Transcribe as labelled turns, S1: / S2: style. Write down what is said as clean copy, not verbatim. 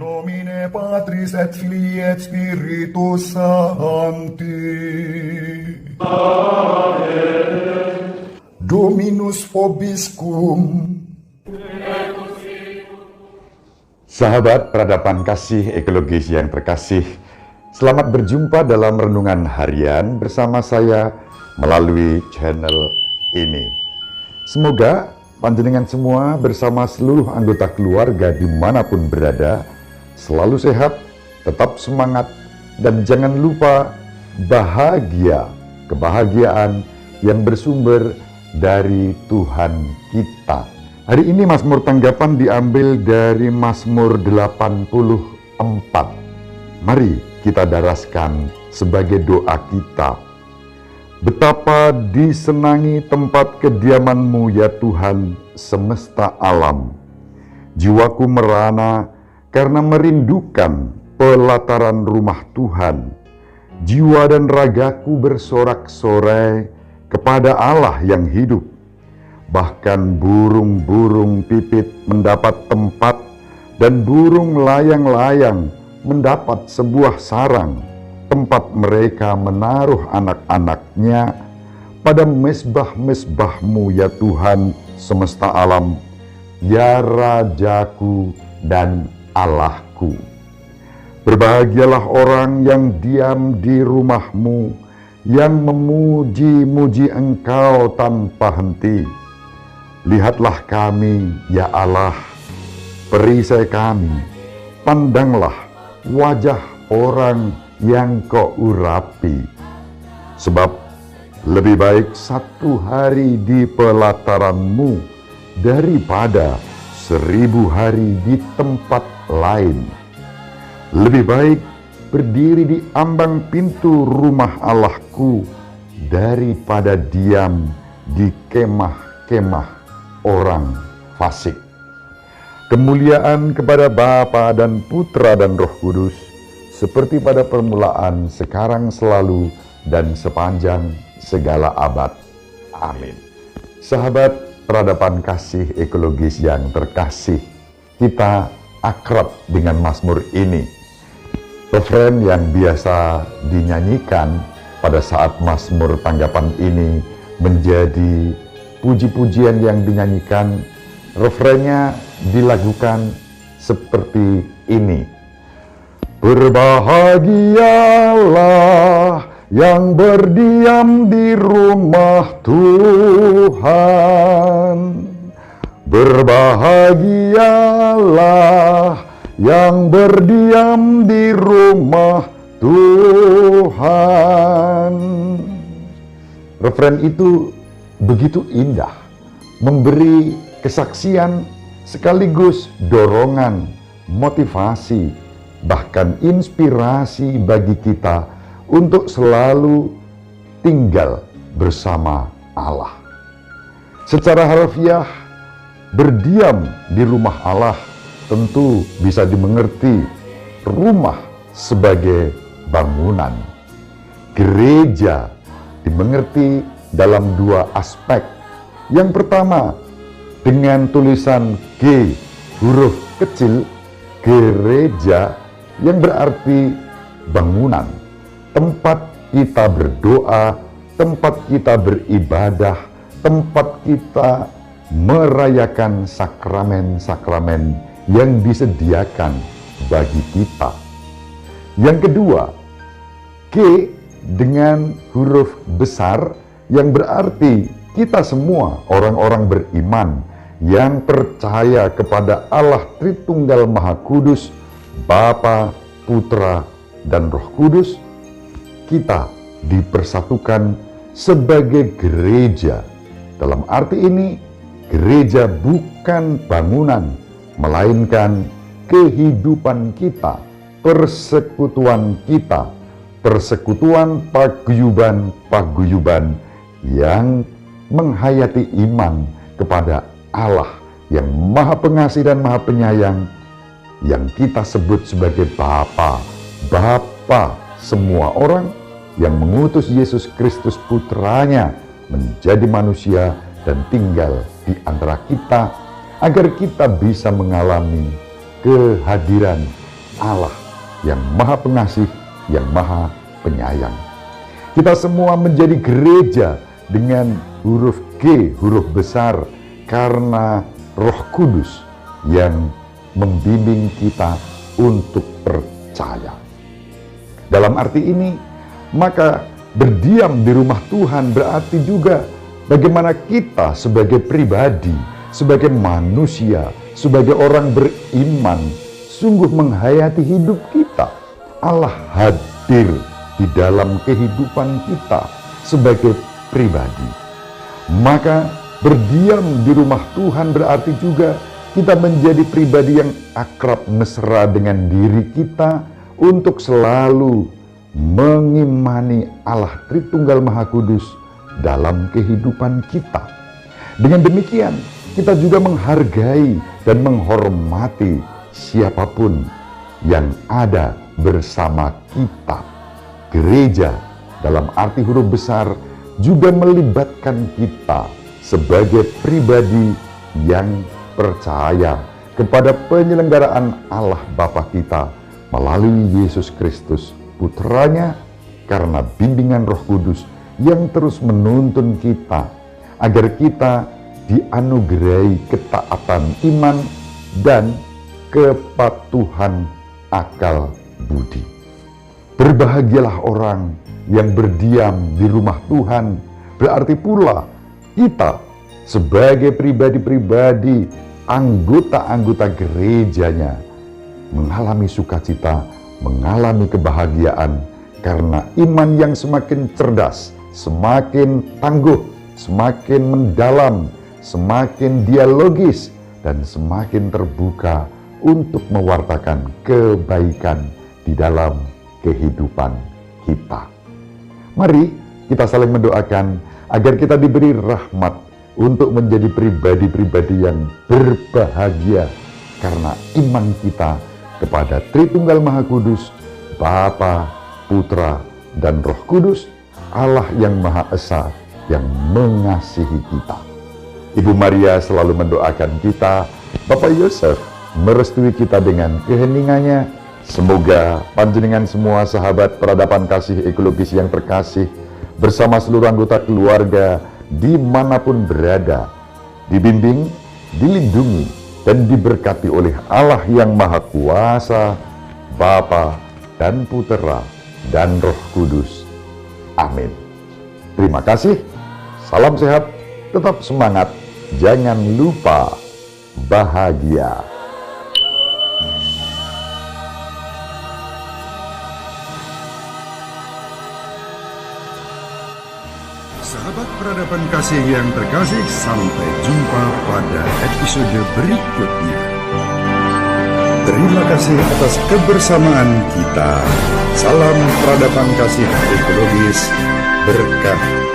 S1: nomine Patris et Filii et Spiritus Sancti. Amen. Dominus vobiscum.
S2: Sahabat peradaban kasih ekologis yang terkasih, selamat berjumpa dalam renungan harian bersama saya melalui channel ini. Semoga panjenengan semua bersama seluruh anggota keluarga dimanapun berada selalu sehat, tetap semangat, dan jangan lupa bahagia, kebahagiaan yang bersumber dari Tuhan kita. Hari ini Mazmur tanggapan diambil dari Mazmur 84. Mari kita daraskan sebagai doa kita. Betapa disenangi tempat kediaman-Mu ya Tuhan semesta alam. Jiwaku merana karena merindukan pelataran rumah Tuhan. Jiwa dan ragaku bersorak-sorai kepada Allah yang hidup. Bahkan burung-burung pipit mendapat tempat dan burung layang-layang mendapat sebuah sarang, tempat mereka menaruh anak-anaknya. Pada mesbah-mesbah-Mu ya Tuhan semesta alam, ya Rajaku dan Allahku. Berbahagialah orang yang diam di rumah-Mu, yang memuji-muji Engkau tanpa henti. Lihatlah kami, ya Allah, perisai kami, pandanglah wajah orang yang Kau urapi. Sebab lebih baik satu hari di pelataran-Mu daripada 1000 hari di tempat lain. Lebih baik berdiri di ambang pintu rumah Allahku daripada diam di kemah-kemah orang fasik. Kemuliaan kepada Bapa dan Putra dan Roh Kudus, seperti pada permulaan, sekarang, selalu, dan sepanjang segala abad. Amin. Sahabat peradaban kasih ekologis yang terkasih, kita akrab dengan Mazmur ini. Refren yang biasa dinyanyikan pada saat Mazmur tanggapan ini menjadi puji-pujian yang dinyanyikan. Refrennya dilakukan seperti ini. Berbahagialah yang berdiam di rumah Tuhan. Berbahagialah yang berdiam di rumah Tuhan. Refren itu begitu indah, memberi kesaksian sekaligus dorongan, motivasi, bahkan inspirasi bagi kita untuk selalu tinggal bersama Allah. Secara harfiah, berdiam di rumah Allah tentu bisa dimengerti rumah sebagai bangunan. Gereja dimengerti dalam dua aspek. Yang pertama, dengan tulisan G huruf kecil, gereja, yang berarti bangunan, tempat kita berdoa, tempat kita beribadah, tempat kita merayakan sakramen-sakramen yang disediakan bagi kita. Yang kedua, G dengan huruf besar, yang berarti kita semua orang-orang beriman yang percaya kepada Allah Tritunggal Maha Kudus, Bapa, Putra, dan Roh Kudus. Kita dipersatukan sebagai gereja. Dalam arti ini, gereja bukan bangunan, melainkan kehidupan kita, persekutuan kita, persekutuan paguyuban yang menghayati iman kepada Allah yang Maha Pengasih dan Maha Penyayang, yang kita sebut sebagai Bapa. Bapa semua orang yang mengutus Yesus Kristus putranya menjadi manusia dan tinggal di antara kita, agar kita bisa mengalami kehadiran Allah yang Maha Pengasih, yang Maha Penyayang. Kita semua menjadi gereja dengan huruf G, huruf besar, karena Roh Kudus yang membimbing kita untuk percaya. Dalam arti ini, maka berdiam di rumah Tuhan berarti juga bagaimana kita sebagai pribadi, sebagai manusia, sebagai orang beriman, sungguh menghayati hidup kita. Allah hadir di dalam kehidupan kita sebagai pribadi. Maka berdiam di rumah Tuhan berarti juga kita menjadi pribadi yang akrab mesra dengan diri kita untuk selalu mengimani Allah Tritunggal Maha Kudus dalam kehidupan kita. Dengan demikian, kita juga menghargai dan menghormati siapapun yang ada bersama kita. Gereja dalam arti huruf besar juga melibatkan kita sebagai pribadi yang percaya kepada penyelenggaraan Allah Bapa kita melalui Yesus Kristus Putranya, karena bimbingan Roh Kudus yang terus menuntun kita agar kita dianugerahi ketaatan iman dan kepatuhan akal budi. Berbahagialah orang yang berdiam di rumah Tuhan, berarti pula kita sebagai pribadi-pribadi, anggota-anggota gerejanya, mengalami sukacita, mengalami kebahagiaan, karena iman yang semakin cerdas, semakin tangguh, semakin mendalam, semakin dialogis, dan semakin terbuka untuk mewartakan kebaikan di dalam kehidupan kita. Mari kita saling mendoakan agar kita diberi rahmat untuk menjadi pribadi-pribadi yang berbahagia karena iman kita kepada Tritunggal Maha Kudus, Bapa, Putra, dan Roh Kudus, Allah yang Maha Esa yang mengasihi kita. Ibu Maria selalu mendoakan kita, Bapak Yosef merestui kita dengan keheningannya. Semoga panjenengan semua sahabat peradaban kasih ekologis yang terkasih bersama seluruh anggota keluarga dimanapun berada, dibimbing, dilindungi, dan diberkati oleh Allah yang Maha Kuasa, Bapa dan Putera dan Roh Kudus. Amin. Terima kasih, salam sehat, tetap semangat, jangan lupa bahagia.
S1: Sahabat peradaban kasih yang terkasih, sampai jumpa pada episode berikutnya. Terima kasih atas kebersamaan kita. Salam peradaban kasih ekologis, berkah